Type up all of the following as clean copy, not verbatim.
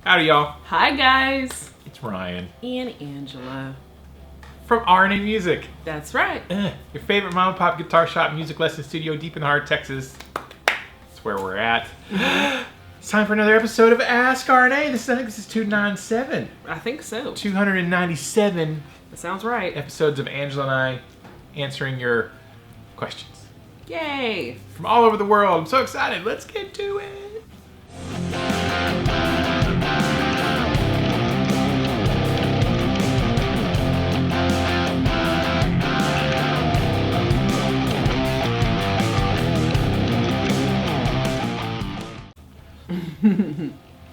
Howdy, y'all. Hi, guys. It's Ryan And Angela. from RNA Music. That's right. Your favorite mom and pop guitar shop music lesson studio deep in the heart of Texas. That's where we're at. It's time for another episode of ASK RNA. I think this is 297. I think so. 297 That sounds right. episodes of Angela and I answering your questions Yay. from all over the world. I'm so excited. Let's get to it.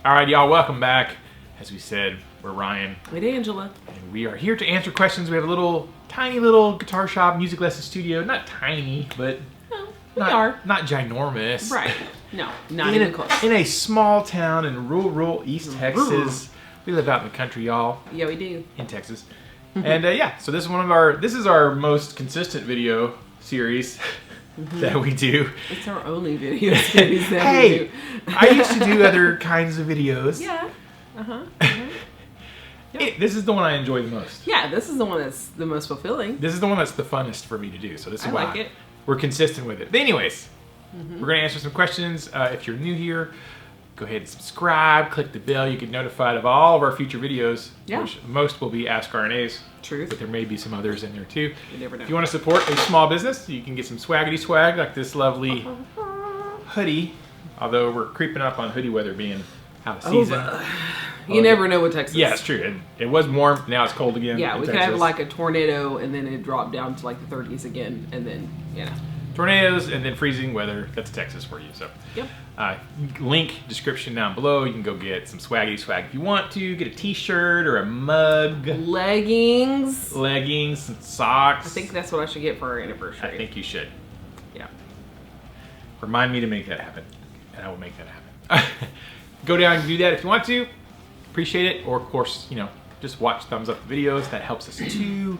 All right, y'all, welcome back. As we said, we're Ryan. And Angela. And we are here to answer questions. We have a tiny little guitar shop, music lesson studio. Not tiny, but No, we are. not ginormous. Right. No, not even close. In a small town in rural East Texas. We live out in the country, y'all. Yeah, we do. In Texas. And yeah, so this is our most consistent video series that we do. It's our only video series that Hey, we do. I used to do other kinds of videos. Yeah. This is the one I enjoy the most. Yeah, this is the one that's the most fulfilling. This is the one that's the funnest for me to do. So this is I why like it. we're consistent with it. But anyways, we're going to answer some questions. If you're new here, go ahead and subscribe. Click the bell. You get notified of all of our future videos, Yeah. which most will be Ask RNAs. Truth. But there may be some others in there too. You never know. If you want to support a small business, you can get some swaggity swag like this lovely hoodie. Although we're creeping up on hoodie weather being out of season. You never know what Texas. Yeah, it's true. It was warm. Now it's cold again. Yeah, in we could Texas. have like a tornado and then it dropped down to like the 30s again, and then Tornadoes and then freezing weather. That's Texas for you. So, Yep. Link description down below. You can go get some swaggity swag if you want to. Get a T-shirt or a mug, leggings. leggings, and socks. I think that's what I should get for our anniversary. I think you should. Yeah. Remind me to make that happen, and I will make that happen. Go down and do that if you want to. Appreciate it. Or, of course, just watch thumbs up the videos. That helps us too.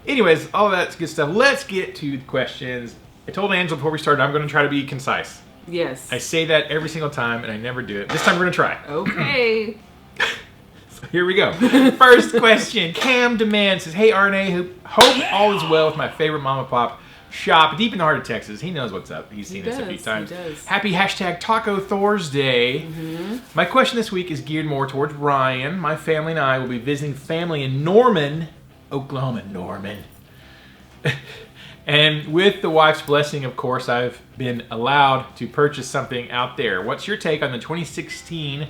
Anyways, all of that's good stuff. Let's get to the questions. I told Angela before we started I'm going to try to be concise. Yes. I say that every single time, and I never do it. This time we're going to try. Okay. So here we go. First question. Cam Demand says, hey, RNA, hope all is well with my favorite mama pop shop deep in the heart of Texas. He knows what's up. He's seen this a few times. He does. Happy #Taco Thursday. My question this week is geared more towards Ryan. My family and I will be visiting family in Norman, Oklahoma. Norman. And with the wife's blessing, of course, I've been allowed to purchase something out there. What's your take on the 2016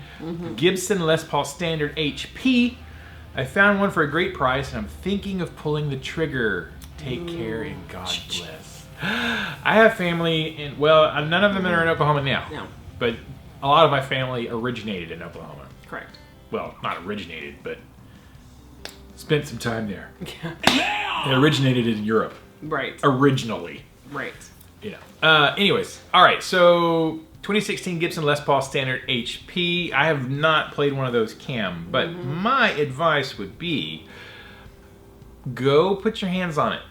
Gibson Les Paul Standard HP? I found one for a great price, and I'm thinking of pulling the trigger. Take care, and God bless. I have family none of them are in Oklahoma now. No. But a lot of my family originated in Oklahoma. Correct. Well, not originated, but spent some time there. Yeah. It originated in Europe. Right. Originally. Right. Anyways, all right, so 2016 Gibson Les Paul Standard HP. I have not played one of those, Cam, but my advice would be go put your hands on it.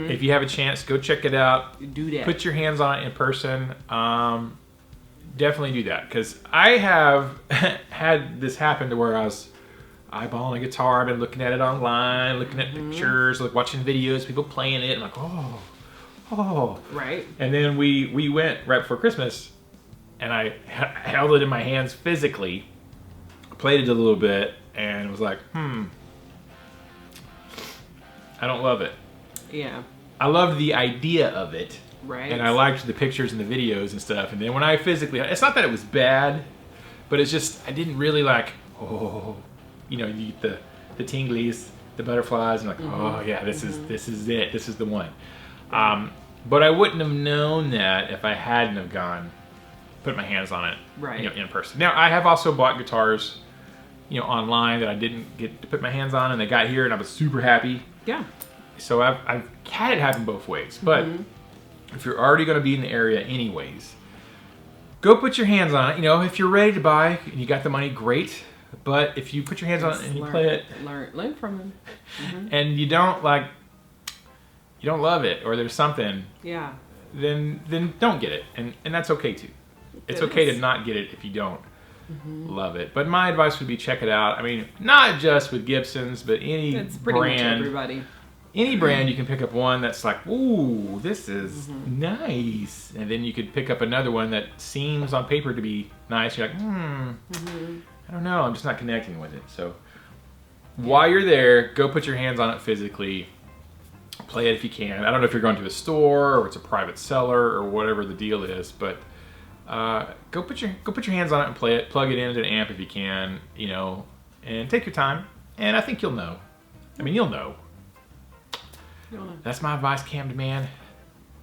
If you have a chance, go check it out. Do that. Put your hands on it in person. Definitely do that, because I have had this happen to where I was eyeballing a guitar. I've been looking at it online, looking at pictures, watching videos, people playing it. I'm like, oh. Right. And then we went right before Christmas, and I held it in my hands physically, played it a little bit, and was like, I don't love it. Yeah. I loved the idea of it. Right. And I liked the pictures and the videos and stuff. And then when I physically, it's not that it was bad, but it's just, I didn't really you get the tinglies, the butterflies, and oh yeah, this is it. This is the one. But I wouldn't have known that if I hadn't have put my hands on it, right, in person. Now I have also bought guitars, online that I didn't get to put my hands on, and they got here, and I was super happy. Yeah. So I've had it happen both ways. But if you're already going to be in the area anyways, go put your hands on it. If you're ready to buy and you got the money, great. But if you put your hands on it and you play it, learn from him, and you don't love it, or there's something, then don't get it, and that's okay too. It's okay to not get it if you don't. love it. But my advice would be check it out. I mean, not just with Gibsons, but any It's pretty much brand. everybody. Any brand, you can pick up one that's like, ooh, this is nice. And then you could pick up another one that seems on paper to be nice. You're like, I don't know, I'm just not connecting with it. So while you're there, go put your hands on it physically. Play it if you can. I don't know if you're going to a store or it's a private seller or whatever the deal is, but go put your hands on it and play it. Plug it into an amp if you can, you know, and take your time. And I think you'll know. I mean, you'll know. That's my advice, Cam Man.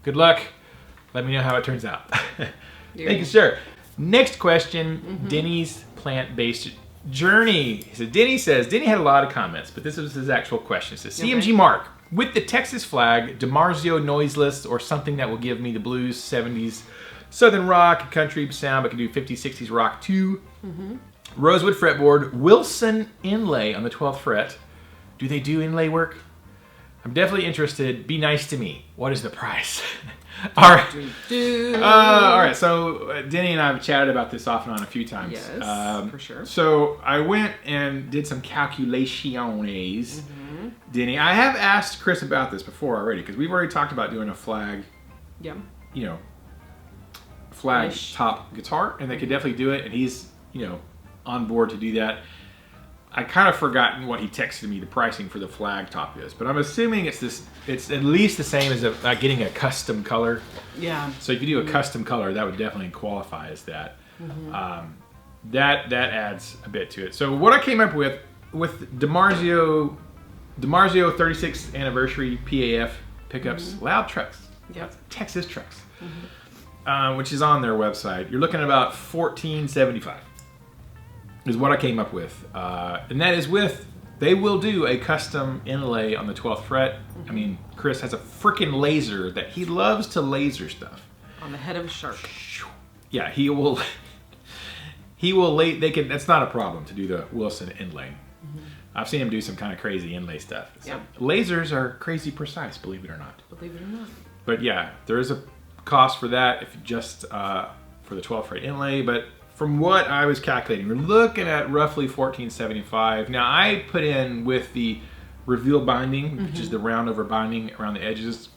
Good luck. Let me know how it turns out. Thank you, sir. Next question, Denny's plant-based journey. Denny had a lot of comments, but this was his actual question. It says, CMG Mark, with the Texas flag, DiMarzio noiseless or something that will give me the blues, 70s, southern rock, country sound, but can do 50s, 60s rock too. Rosewood fretboard, Wilson inlay on the 12th fret. Do they do inlay work? I'm definitely interested. Be nice to me. What is the price? All right. All right. So Denny and I have chatted about this off and on a few times. Yes, for sure. So I went and did some calculations. Denny, I have asked Chris about this before already because we've already talked about doing a flag. Yeah. You know, flag top guitar, and they could definitely do it. And he's, you know, on board to do that. I kind of forgotten what he texted me the pricing for the flag top is, but I'm assuming it's at least the same as getting a custom color. Yeah. So if you do a custom color, that would definitely qualify as that. That adds a bit to it. So what I came up with DiMarzio 36th anniversary PAF pickups, loud trucks, Texas trucks, which is on their website. You're looking at about $14.75. Is what I came up with. And that is they will do a custom inlay on the 12th fret. I mean, Chris has a freaking laser that he loves to laser stuff. On the head of a shark. Yeah, he will that's not a problem to do the Wilson inlay. I've seen him do some kind of crazy inlay stuff. So lasers are crazy precise, believe it or not. Believe it or not. But yeah, there is a cost for that if just for the 12th fret inlay, but from what I was calculating, we're looking at roughly $14.75. Now I put in with the reveal binding, which is the round over binding around the edges,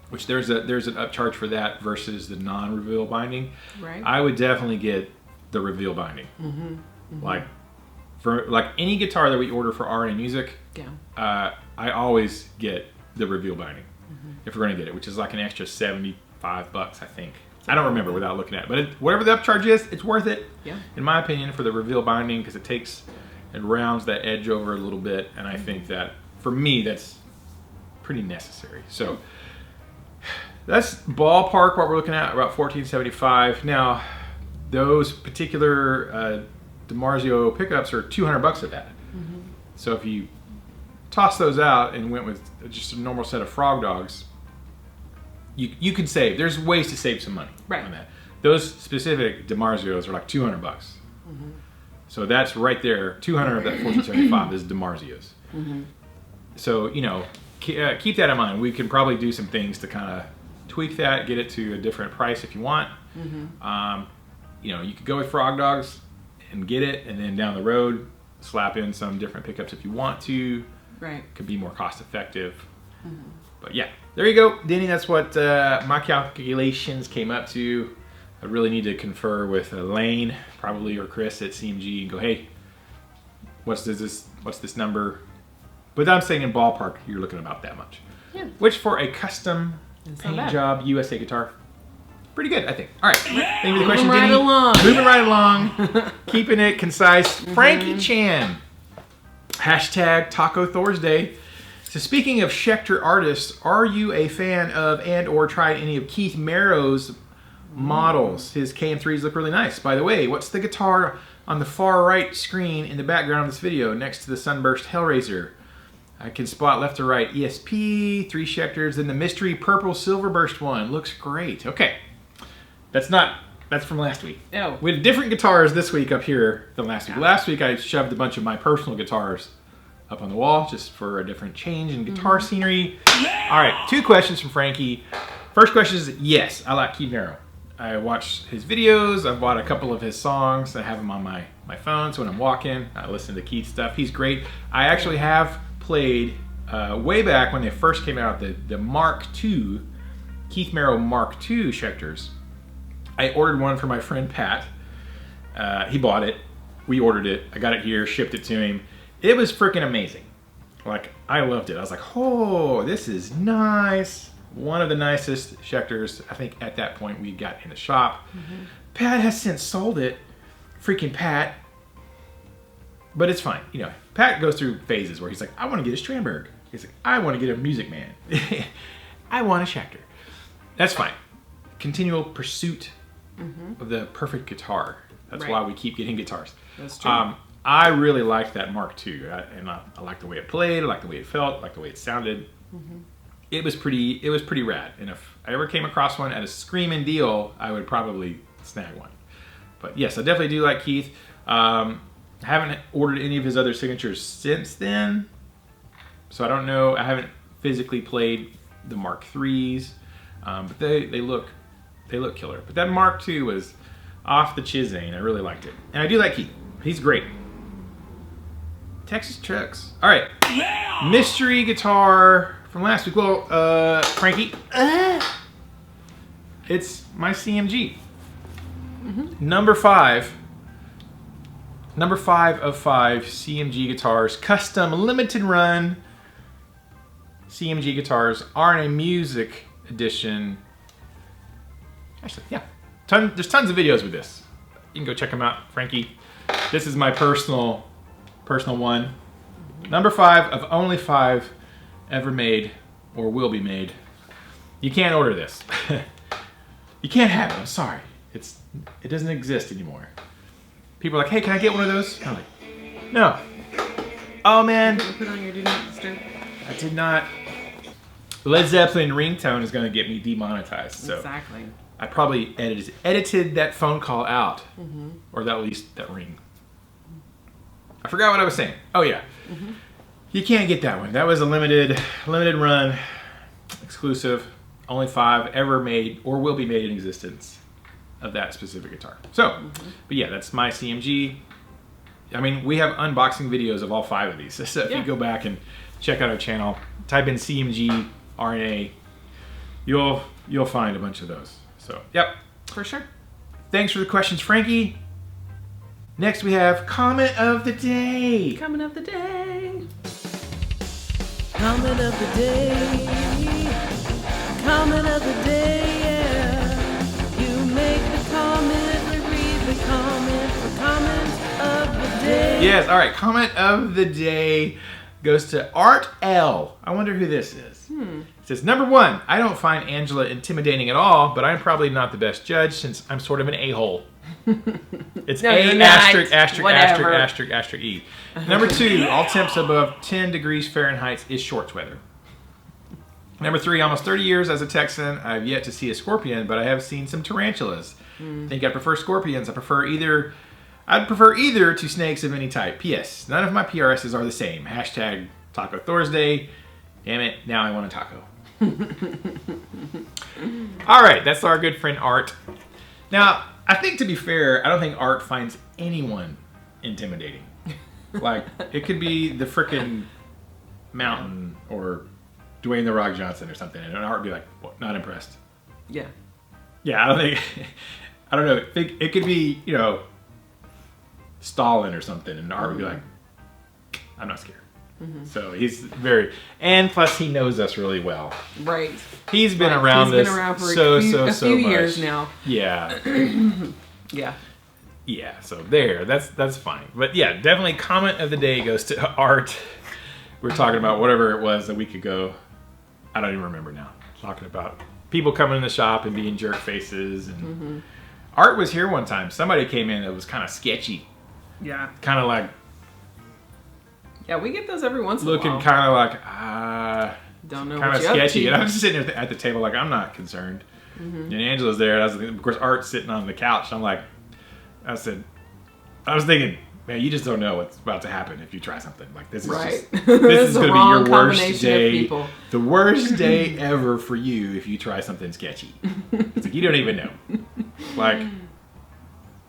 which there's an upcharge for that versus the non-reveal binding. Right. I would definitely get the reveal binding. Like for any guitar that we order for RNA music, I always get the reveal binding if we're going to get it, which is like an extra $75, I think. I don't remember without looking at it, but whatever the upcharge is, it's worth it, in my opinion, for the reveal binding because it rounds that edge over a little bit, and I think that, for me, that's pretty necessary. So that's ballpark what we're looking at, about $14.75. Now, those particular DiMarzio pickups are $200 of that. So if you toss those out and went with just a normal set of Frog Dogs, you can save. There's ways to save some money on that. Those specific DiMarzios are like $200. So that's right there. 200 of that $14.75 is DiMarzios. So you know, keep that in mind. We can probably do some things to kind of tweak that, get it to a different price if you want. You know, you could go with Frog Dogs and get it, and then down the road slap in some different pickups if you want to. Right. Could be more cost effective. But yeah, there you go, Denny. That's what my calculations came up to. I really need to confer with Lane, probably, or Chris at CMG, and go, hey, what's this number? But I'm saying in ballpark, you're looking about that much. Yeah. Which for a custom paint job USA guitar, pretty good, I think. All right, thank you for the question, Denny. Moving right along, keeping it concise. Frankie Chan, hashtag Taco Thursday. So speaking of Schecter artists, are you a fan of and or tried any of Keith Merrow's models? His KM3s look really nice. By the way, what's the guitar on the far right screen in the background of this video next to the Sunburst Hellraiser? I can spot left to right ESP, 3 Schecters, and the mystery purple Silverburst one. Looks great. Okay. That's from last week. Oh. We had different guitars this week up here than last week. Last week I shoved a bunch of my personal guitars up on the wall just for a different change in guitar scenery. All right, 2 questions from Frankie. First question is, yes, I like Keith Merrow. I watch his videos. I've bought a couple of his songs. I have them on my phone, so when I'm walking, I listen to Keith's stuff. He's great. I actually have played way back when they first came out, the Mark II, Keith Merrow Mark II Schecters. I ordered one for my friend Pat. He bought it. We ordered it. I got it here, shipped it to him. It was freaking amazing. Like, I loved it. I was like, oh, this is nice. One of the nicest Schecters, I think, at that point we got in the shop. Pat has since sold it. Freaking Pat. But it's fine. You know, Pat goes through phases where he's like, I want to get a Strandberg. He's like, I want to get a Music Man. I want a Schecter. That's fine. Continual pursuit of the perfect guitar. That's why we keep getting guitars. That's true. I really liked that Mark II, and I liked the way it played, I liked the way it felt, I liked the way it sounded. It was pretty rad. And if I ever came across one at a screaming deal, I would probably snag one. But yes, I definitely do like Keith. I haven't ordered any of his other signatures since then, so I don't know. I haven't physically played the Mark IIIs, but they look killer. But that Mark II was off the chizane. I really liked it, and I do like Keith. He's great. Texas Trucks. All right, mystery guitar from last week. Well, Frankie, it's my CMG. Number 5 of 5 CMG guitars, custom limited run CMG guitars, RNA Music Edition. Actually, yeah, there's tons of videos with this. You can go check them out, Frankie. This is my personal one. Number 5 of only 5 ever made or will be made. You can't order this. You can't have it. I'm sorry. It doesn't exist anymore. People are like, hey, can I get one of those? I'm like, no. Oh man. Put on your do not disturb. I did not. Led Zeppelin ringtone is going to get me demonetized. So Exactly. I probably edited that phone call out, or at least that ring. I forgot what I was saying. Oh yeah, you can't get that one. That was a limited run, exclusive. Only 5 ever made or will be made in existence of that specific guitar. So, but yeah, that's my CMG. I mean, we have unboxing videos of all 5 of these. So if you go back and check out our channel, type in CMG RNA, you'll find a bunch of those. So, yep. For sure. Thanks for the questions, Frankie. Next we have comment of the day. Comment of the day. Comment of the day. Comment of the day, yeah. You make the comment, we read the comment. The comment of the day. Yes, all right. Comment of the day goes to Art L. I wonder who this is. It says, number 1, I don't find Angela intimidating at all, but I'm probably not the best judge since I'm sort of an a-hole. It's No, A you're not. asterisk asterisk Whatever. asterisk asterisk E. Number 2, all temps above 10 degrees Fahrenheit is shorts weather. Number 3, almost 30 years as a Texan, I've yet to see a scorpion, but I have seen some tarantulas. Think I prefer scorpions. I'd prefer either to snakes of any type. P.S. None of my PRSs are the same. Hashtag Taco Thursday. Damn it, now I want a taco. All right, that's our good friend Art. Now, I think to be fair, I don't think Art finds anyone intimidating. Like, it could be the frickin' Mountain or Dwayne The Rock Johnson or something, and Art would be like, what, not impressed. Yeah. Yeah, I don't think, I don't know, it could be, you know, Stalin or something, and Art would be like, I'm not scared. So he's very, and plus he knows us really well. Right. He's been around He's us been around for so a few much. years now. Yeah. Yeah. Yeah, so there, that's fine. But yeah, definitely comment of the day goes to Art. We were talking about whatever it was a week ago. I don't even remember now. Talking about people coming in the shop and being jerk faces. And Art was here one time. Somebody came in that was kind of sketchy. Yeah. Kind of like, Yeah, we get those every once in a while. looking kind of like, Don't know kind what of you're up sketchy. to. And I was just sitting at the table like, I'm not concerned. And Angela's there. And of course, Art's sitting on the couch. I'm like, I was thinking, man, you just don't know what's about to happen if you try something. Like, this is Right. just, this is the going to be wrong your worst combination of day. people. The worst day ever for you if you try something sketchy. It's like, you don't even know. Like,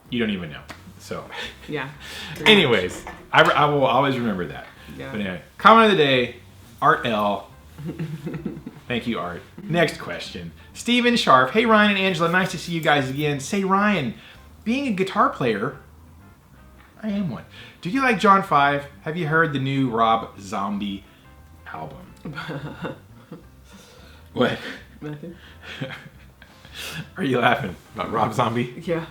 you don't even know. So, Yeah. anyways, I will always remember that. Yeah. But anyway, comment of the day, Art L. Thank you, Art. Next question. Steven Sharp. Hey, Ryan and Angela. Nice to see you guys again. Say, Ryan, being a guitar player, I am one. Do you like John 5? Have you heard the new Rob Zombie album? What? Nothing. Are you laughing about Rob Zombie? Yeah.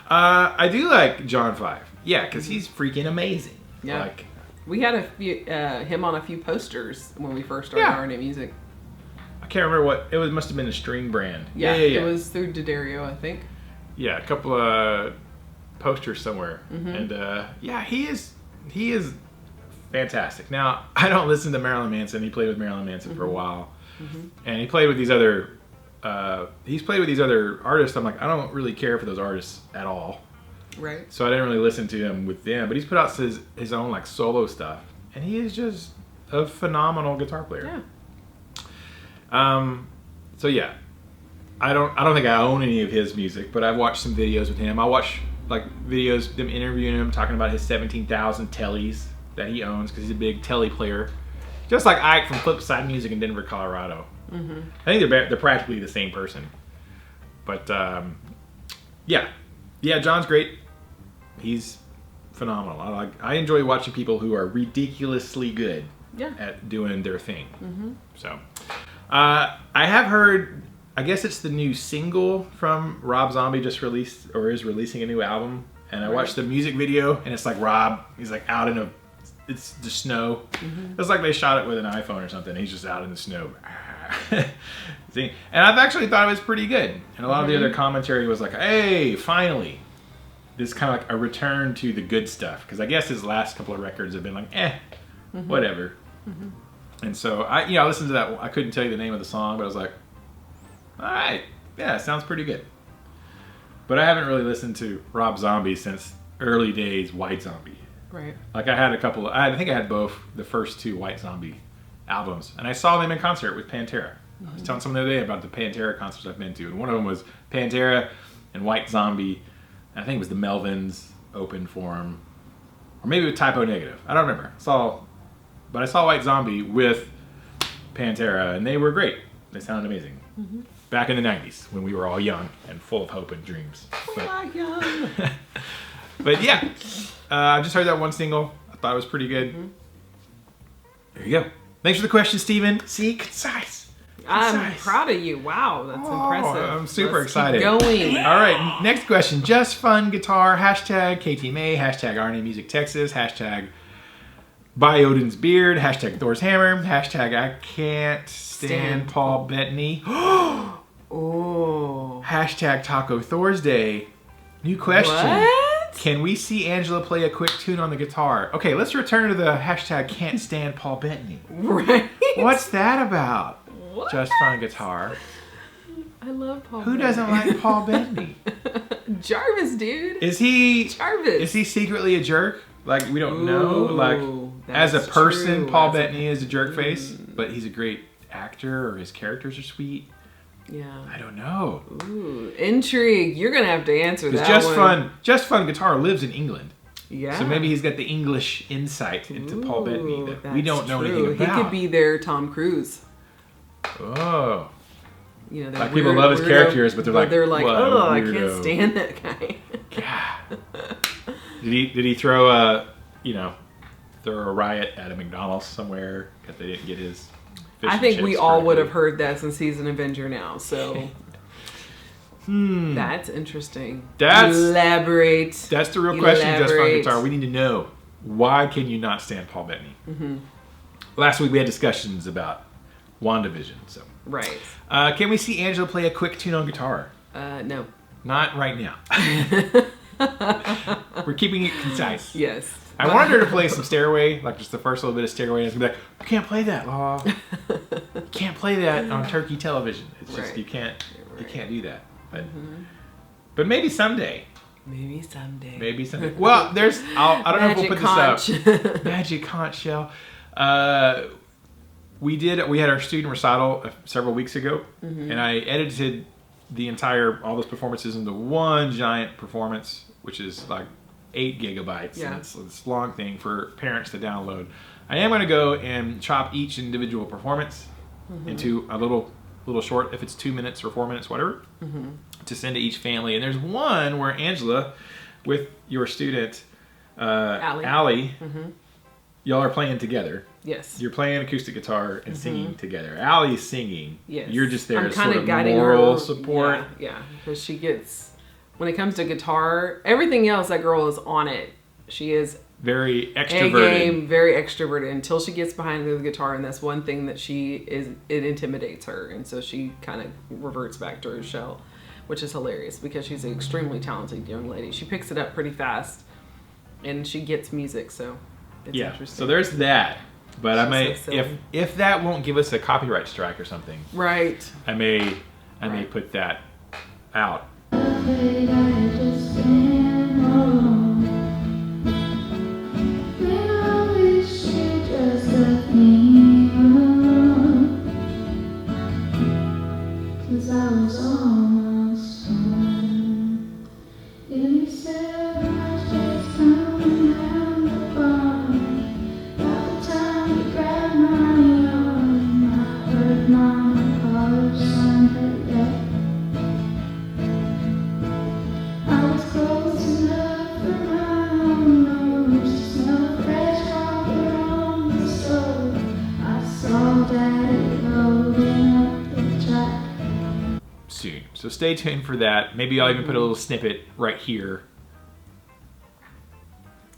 I do like John 5. Yeah, because he's freaking amazing. Yeah. Like, We had a few, him on a few posters when we first started RNA Music. I can't remember what it was. Must have been a string brand. Yeah, it was through D'Addario, I think. Yeah, a couple of posters somewhere, and yeah, he is fantastic. Now, I don't listen to Marilyn Manson. He played with Marilyn Manson for a while, and he played with these other. He's played with these other artists. I'm like, I don't really care for those artists at all. Right. So I didn't really listen to him with them, but he's put out his own like solo stuff, and he is just a phenomenal guitar player. Yeah. So yeah, I don't think I own any of his music, but I've watched some videos with him. I watch like videos them interviewing him, talking about his 17,000 tellies that he owns because he's a big telly player, just like Ike from Flipside Music in Denver, Colorado. I think they're practically the same person, but yeah, John's great. He's phenomenal. I enjoy watching people who are ridiculously good at doing their thing. So I have heard, I guess it's the new single from Rob Zombie just released or is releasing a new album, and I watched the music video, and it's like Rob, he's like out in it's the snow. It's like they shot it with an iPhone or something. He's just out in the snow. See? And I've actually thought it was pretty good. And a lot of the other commentary was like, hey, finally. This kind of like a return to the good stuff. Because I guess his last couple of records have been like, whatever. And so I listened to that. I couldn't tell you the name of the song, but I was like, all right, yeah, it sounds pretty good. But I haven't really listened to Rob Zombie since early days White Zombie. Right. Like I had I think I had both the first two White Zombie albums, and I saw them in concert with Pantera. I was telling someone the other day about the Pantera concerts I've been to, and one of them was Pantera and White Zombie, and I think it was the Melvins opened for them, or maybe with Typo Negative. I don't remember. But I saw White Zombie with Pantera, and they were great. They sounded amazing. Back in the 90s, when we were all young and full of hope and dreams. But yeah, I just heard that one single. I thought it was pretty good. There you go. Thanks for the question, Steven. See, concise. I'm proud of you. Wow, that's impressive. I'm super Let's excited. Keep going. All right, next question. Just Fun Guitar. Hashtag KTMA. Hashtag RNA Music Texas. Hashtag Buy Odin's Beard. Hashtag Thor's Hammer. Hashtag I Can't Stand Paul Bettany. Oh. Hashtag Taco Thursday. New question. What? Can we see Angela play a quick tune on the guitar? Okay, let's return to the hashtag Can't Stand Paul Bettany. Right. What's that about? What? Just Fun Guitar. I love Paul Who Bettany. doesn't like Paul Bettany? Jarvis, dude. Is he Jarvis. secretly a jerk? Like, we don't know. Like, as a that's person, true. Paul Bettany is a jerk face, but he's a great actor, or his characters are sweet. Yeah. I don't know. Ooh, intrigue. You're gonna have to answer that Just Fun Guitar lives in England. Yeah. So maybe he's got the English insight into Paul Bettany that we don't know true. anything about. He could be their Tom Cruise. Oh. You know, Like, people love his characters, but they're like, what a oh, I weirdo. can't stand that guy. God. Did he throw a riot at a McDonald's somewhere because they didn't get his fish I and think we chips all would correctly? have heard that since he's an Avenger now. So that's interesting. Elaborate. That's the real question. Just Fun Elaborate. Guitar. We need to know, why can you not stand Paul Bettany? Last week we had discussions about WandaVision. So Right. can we see Angela play a quick tune on guitar? No. Not right now. We're keeping it concise. Yes. I wanted her to play some Stairway, like just the first little bit of Stairway, and it's gonna be like, you can't play that, Law. You can't play that on Turkey television. It's just Right. you can't do that. But Mm-hmm. maybe someday. Maybe someday. Maybe someday. Well, I don't know if we'll put this up. Magic conch shell. We had our student recital several weeks ago, and I edited all those performances into one giant performance, which is like 8 gigabytes. Yeah. And it's this long thing for parents to download. I am going to go and chop each individual performance into a little short, if it's 2 minutes or 4 minutes, whatever, to send to each family. And there's one where Angela, with your student, Allie, y'all are playing together. Yes. You're playing acoustic guitar and singing together. Allie's singing. Yes. You're just there I'm as sort kinda of guiding moral her. support. Yeah, because she gets, when it comes to guitar, everything else, that girl is on it. She is Very A extroverted. game, very extroverted until she gets behind the guitar, and that's one thing that it intimidates her, and so she kind of reverts back to her shell, which is hilarious because she's an extremely talented young lady. She picks it up pretty fast, and she gets music, so it's interesting. So there's that. But I She's may, so silly. if that won't give us a copyright strike or something, Right. I may Right. put that out. Soon. So stay tuned for that. Maybe I'll even put a little snippet right here.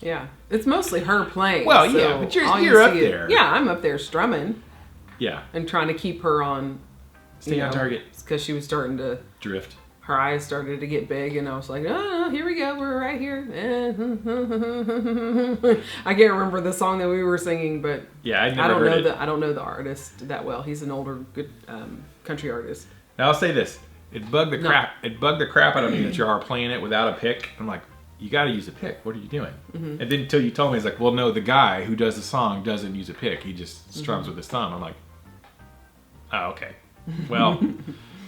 Yeah. It's mostly her playing. Well, so yeah, but all you're you up see there. Yeah, I'm up there strumming Yeah. and trying to keep her on. Stay on target. Because she was starting to, Drift. her eyes started to get big, and I was like, oh, here we go, we're right here. I can't remember the song that we were singing, but Yeah, I'd never heard it. I don't know the artist that well. He's an older good country artist. Now I'll say this: it bugged the crap out of me that you are playing it without a pick. I'm like, you got to use a pick. What are you doing? And then until you told me, it's like, well, no, the guy who does the song doesn't use a pick. He just strums with his thumb. I'm like, oh, okay. Well,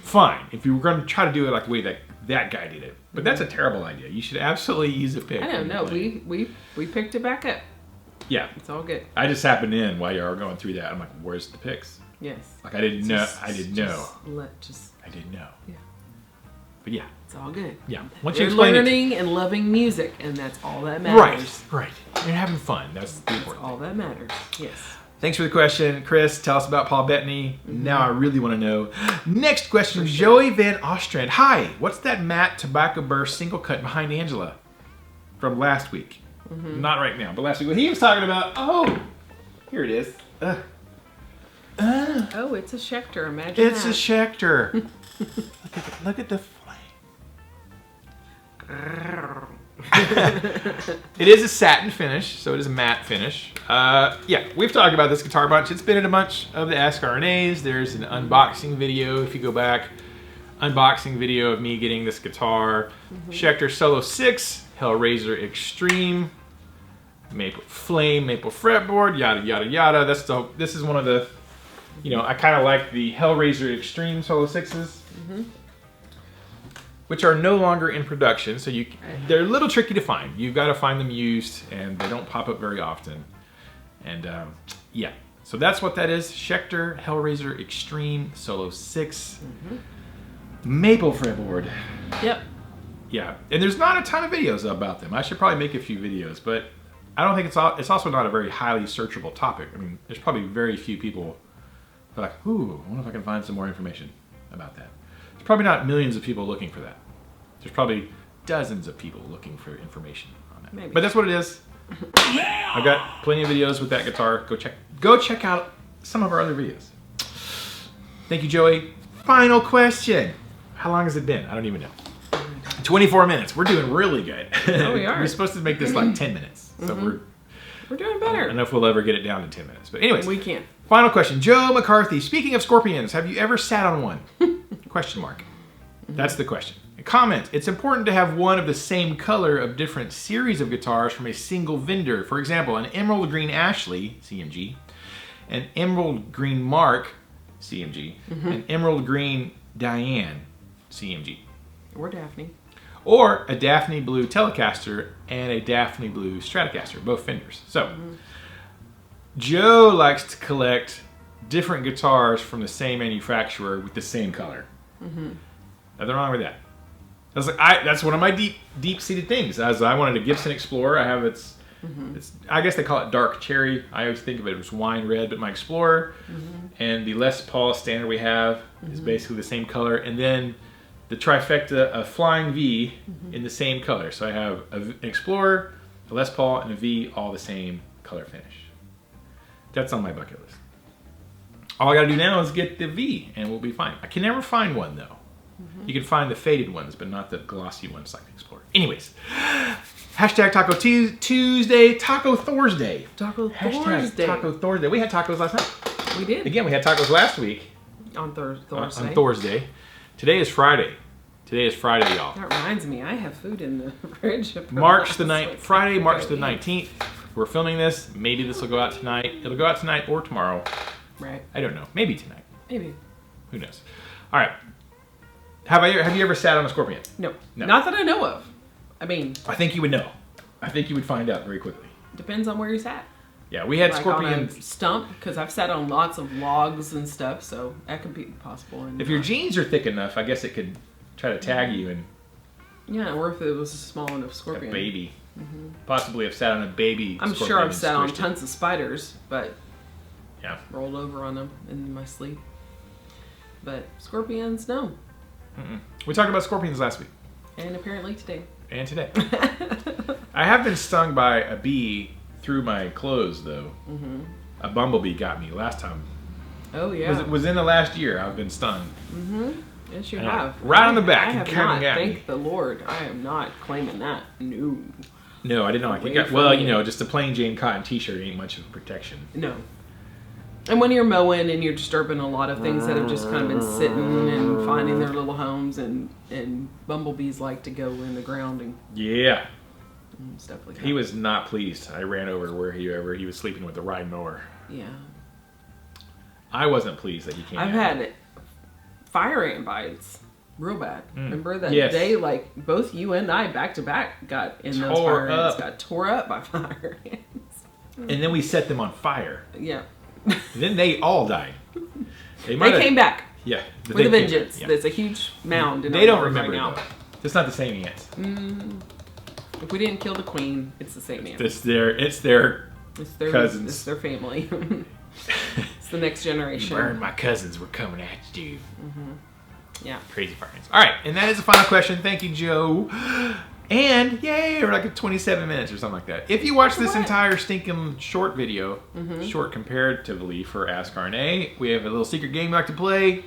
fine. If you were going to try to do it like the way that guy did it, but that's a terrible idea. You should absolutely use a pick. I don't know. We picked it back up. Yeah. It's all good. I just happened in while you were going through that. I'm like, where's the picks? Yes. Like I didn't know. I didn't know. Just I didn't know. Yeah. But yeah. It's all good. Yeah. Once you You're explain it. learning and loving music, and that's all that matters. Right. You're having fun. That's the important All thing. that matters. Yes. Thanks for the question, Chris. Tell us about Paul Bettany. Now I really want to know. Next question, Joey Van Ostrand. Hi, what's that matte Tobacco Burst single cut behind Angela from last week? Not right now, but last week. What he was talking about. Oh, here it is. Oh, it's a Schecter. Imagine It's that. a Schecter. Look at the flame. It is a satin finish, so it is a matte finish. Yeah, we've talked about this guitar a bunch. It's been in a bunch of the ASK RNAs. There's an unboxing video, if you go back. Unboxing video of me getting this guitar. Schecter Solo 6, Hellraiser Extreme, Maple Flame, Maple Fretboard, yada, yada, yada. This is one of the, I kind of like the Hellraiser Extreme Solo 6s. Which are no longer in production, so they're a little tricky to find. You've got to find them used, and they don't pop up very often. And yeah, so that's what that is. Schecter Hellraiser Extreme Solo 6 Maple Fretboard. Yep. Yeah, and there's not a ton of videos about them. I should probably make a few videos, but I don't think it's also not a very highly searchable topic. I mean, there's probably very few people who are like, ooh, I wonder if I can find some more information about that. There's probably not millions of people looking for that. There's probably dozens of people looking for information on that. Maybe. But that's what it is. I've got plenty of videos with that guitar. Go check out some of our other videos. Thank you, Joey. Final question. How long has it been? I don't even know. 24 minutes. We're doing really good. Oh, we are. We're supposed to make this like 10 minutes. So We're doing I better. don't know if we'll ever get it down to 10 minutes. But anyways. We can. Final question. Joe McCarthy. Speaking of scorpions, have you ever sat on one? Question mark. That's the question. A comment. It's important to have one of the same color of different series of guitars from a single vendor. For example, an emerald green Ashley, CMG, an emerald green Mark, CMG, an emerald green Diane, CMG. Or Daphne. Or a Daphne Blue Telecaster and a Daphne Blue Stratocaster, both Fenders. So, Joe likes to collect different guitars from the same manufacturer with the same color. Nothing wrong with that. That's one of my deep-seated things. As I wanted a Gibson Explorer, I have it's I guess they call it dark cherry. I always think of it as wine red, but my Explorer and the Les Paul standard we have is basically the same color. And then the trifecta, a Flying V in the same color. So I have an Explorer, a Les Paul, and a V, all the same color finish. That's on my bucket list. All I gotta do now is get the V, and we'll be fine. I can never find one, though. You can find the faded ones, but not the glossy ones like the Explorer. Anyways, hashtag Taco Tuesday, Taco Thursday. Hashtag Taco Thursday. We had tacos last night. We did. Again, we had tacos last week. On Thursday. On Thursday. Today is Friday. Today is Friday, y'all. That reminds me, I have food in the fridge. Friday, March the 19th. We're filming this. Maybe this will go out tonight. It'll go out tonight or tomorrow. Right. I don't know. Maybe tonight. Maybe. Who knows? All right. Have you ever sat on a scorpion? No. Not that I know of. I mean, I think you would know. I think you would find out very quickly. Depends on where you sat. Yeah, we had like scorpions. On a stump, because I've sat on lots of logs and stuff, so that could be possible. And if your jeans are thick enough, I guess it could try to tag you and. Yeah, or if it was a small enough scorpion. A baby. Possibly have sat on a baby. I'm sure I've sat on tons of spiders, but yeah, rolled over on them in my sleep. But scorpions, no. We talked about scorpions last week. And apparently today. And today. I have been stung by a bee through my clothes, though. A bumblebee got me last time. Oh, yeah. It was in the last year I've been stung. Yes, you have. Right on the back. I have not. Thank the Lord. I am not claiming that. No. No, I didn't like it. Well, you know, just a plain Jane cotton t-shirt ain't much of protection. No. And when you're mowing and you're disturbing a lot of things that have just kind of been sitting and finding their little homes, and bumblebees like to go in the ground and stuff like that. He was not pleased. I ran over to where he was sleeping with the ride mower. Yeah. I wasn't pleased that he came. I've had fire ant bites. Real bad. Remember that day, like, both you and I, back to back, got in those fire ants. Got tore up by fire ants. And then we set them on fire. Yeah. And then they all died. They came back. Yeah. With a vengeance. Yeah. There's a huge mound. They don't remember it, though. It's not the same ants. If we didn't kill the queen, it's the same ants. It's their cousins. It's their family. It's the next generation. You burned my cousins. We're coming at you. Yeah. Crazy fire ants. All right, and that is the final question. Thank you, Joe. And yay, we're like at 27 minutes or something like that. If you watch this entire stinking short video, short comparatively for Ask RNA, we have a little secret game we like to play.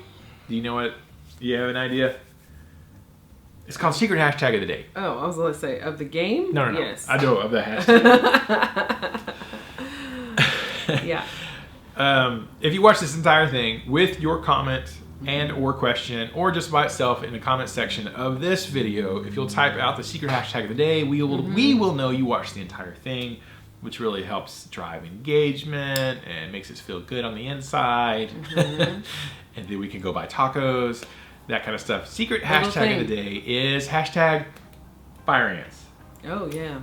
Do you know what? Do you have an idea? It's called Secret Hashtag of the Day. Oh, I was going to say, of the game? No. Yes. I know, of the hashtag. Yeah. If you watch this entire thing with your comment and or question, or just by itself in the comment section of this video, if you'll type out the secret hashtag of the day, we will know you watched the entire thing, which really helps drive engagement and makes us feel good on the inside. And then we can go buy tacos, that kind of stuff. Secret hashtag of the day is hashtag fire ants. Oh, yeah.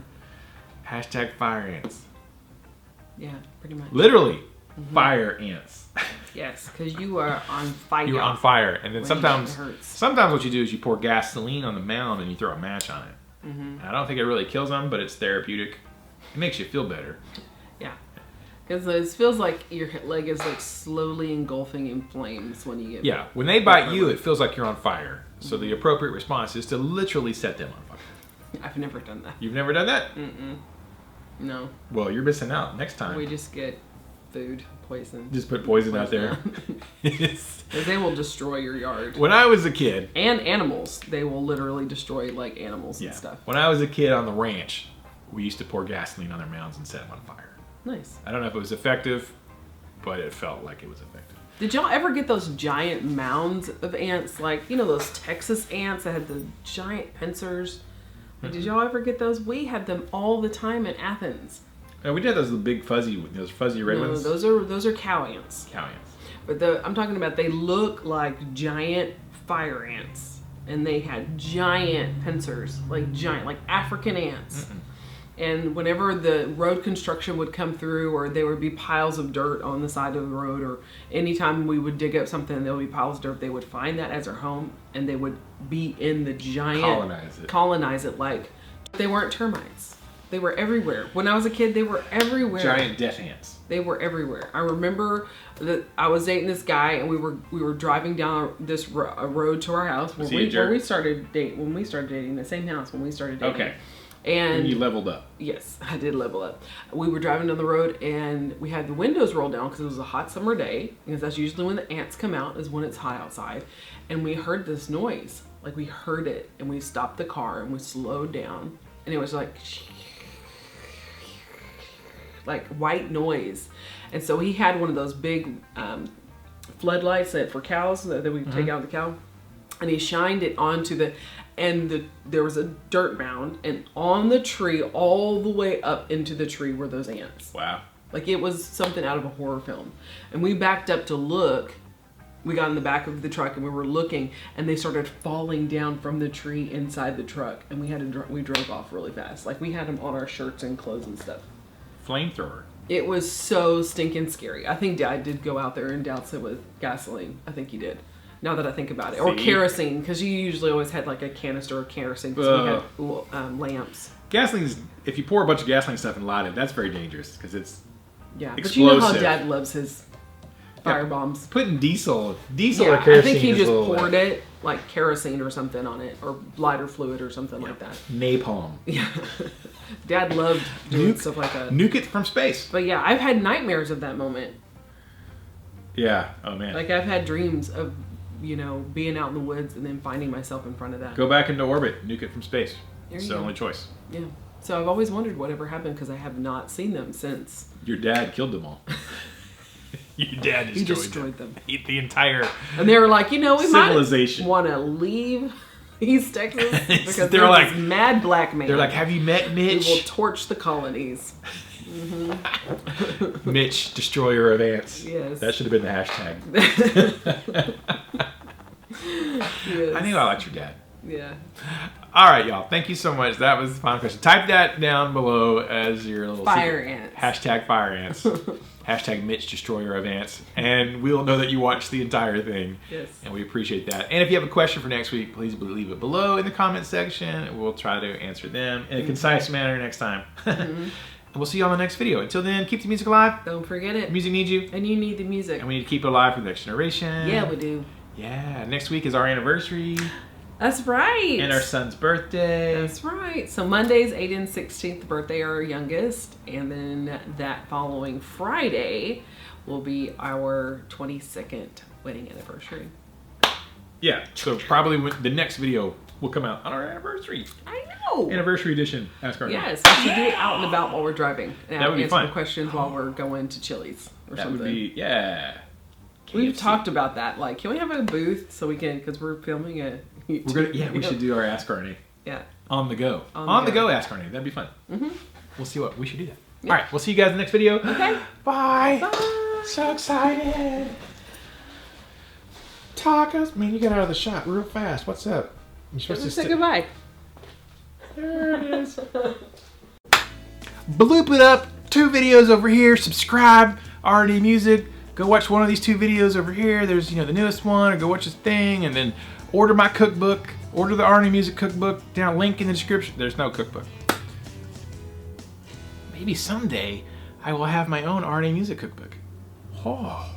Hashtag fire ants. Yeah, pretty much. Literally, fire ants. Yes, because you are on fire. You're on fire. And then sometimes what you do is you pour gasoline on the mound and you throw a match on it. I don't think it really kills them, but it's therapeutic. It makes you feel better. Yeah. Because it feels like your leg is like slowly engulfing in flames when you get... Yeah, when they bite you, it feels like you're on fire. So the appropriate response is to literally set them on fire. I've never done that. You've never done that? No. Well, you're missing out next time. We just get food poison. Just put poison out there. Because they will destroy your yard. When I was a kid... And animals. They will literally destroy, like, animals and stuff. When I was a kid on the ranch, we used to pour gasoline on their mounds and set them on fire. Nice. I don't know if it was effective, but it felt like it was effective. Did y'all ever get those giant mounds of ants? Like, you know, those Texas ants that had the giant pincers? Did y'all ever get those? We had them all the time in Athens. No, we did those big fuzzy red ones. No, those are cow ants. Cow ants. But I'm talking about, they look like giant fire ants. and they had giant pincers, like African ants. And whenever the road construction would come through, or there would be piles of dirt on the side of the road, or anytime we would dig up something, there would be piles of dirt, they would find that as their home, and they would be in the giant... Colonize it like... They weren't termites. They were everywhere. When I was a kid, they were everywhere. Giant death ants. They were everywhere. I remember that I was dating this guy, and we were driving down this road to our house when we started dating. The same house when we started dating. Okay. And you leveled up. Yes, I did level up. We were driving down the road, and we had the windows rolled down because it was a hot summer day, because that's usually when the ants come out, is when it's hot outside. And we heard this noise. Like, we heard it, and we stopped the car, and we slowed down, and it was like white noise. And so he had one of those big floodlights for cows that we take out the cow, and he shined it onto there was a dirt mound, and on the tree, all the way up into the tree, were those ants. Wow. Like, it was something out of a horror film. And we backed up to look. We got in the back of the truck, and we were looking, and they started falling down from the tree inside the truck, and we drove off really fast. Like, we had them on our shirts and clothes and stuff. Flamethrower. It was so stinking scary. I think Dad did go out there and douse it with gasoline. I think he did. Now that I think about it. Or kerosene, because you usually always had like a canister of kerosene, because we had lamps. Gasoline's, if you pour a bunch of gasoline stuff and light it, that's very dangerous, because it's explosive. But you know how Dad loves his fire bombs. Putting diesel or kerosene. I think he just poured it, like kerosene or something on it, or lighter fluid or something like that. Napalm. Yeah. Dad loved doing stuff like that. Nuke it from space. But yeah, I've had nightmares of that moment. Yeah. Oh, man. Like, I've had dreams of, being out in the woods and then finding myself in front of that. Go back into orbit. Nuke it from space. It's the only choice. Yeah. So I've always wondered whatever happened, because I have not seen them since. Your dad killed them all. Your dad destroyed them. The entire And they were like, we civilization. might want to leave East Texas, because they're like mad black man. They're like, have you met Mitch? He will torch the colonies. Mitch, destroyer of ants. Yes. That should have been the hashtag. Yes. I knew I liked your dad. Yeah. All right, y'all. Thank you so much. That was the final question. Type that down below as your little fire ants. Hashtag fire ants. Hashtag Mitch, destroyer of ants. And we'll know that you watched the entire thing. Yes. And we appreciate that. And if you have a question for next week, please leave it below in the comment section. We'll try to answer them in a concise manner next time. And we'll see you on the next video. Until then, keep the music alive. Don't forget it. The music needs you. And you need the music. And we need to keep it alive for the next generation. Yeah, we do. Yeah. Next week is our anniversary. That's right. And our son's birthday. That's right. So Monday's 18th and 16th birthday are our youngest. And then that following Friday will be our 22nd wedding anniversary. Yeah. So probably the next video will come out on our anniversary. I know. Anniversary edition. Ask RNA. Yes. We should do it out and about while we're driving. And that would be fun. Answer questions while we're going to Chili's or something. That would be, yeah. We've talked about that. Like, can we have a booth so we can, because we're filming a YouTube. We should do our Ask RNA. Yeah. On the go. On the go Ask RNA. That'd be fun. We'll see what we should do that. Yeah. All right. We'll see you guys in the next video. Okay. Bye. Bye. So excited. Tacos. Man, you got out of the shot real fast. What's up? You're supposed to say goodbye. There it is. Bloop it up. 2 videos over here. Subscribe. RNA Music. Go watch one of these 2 videos over here. There's, the newest one, or go watch this thing, and then order my cookbook. Order the RNA Music cookbook. Down link in the description. There's no cookbook. Maybe someday I will have my own RNA Music cookbook. Oh.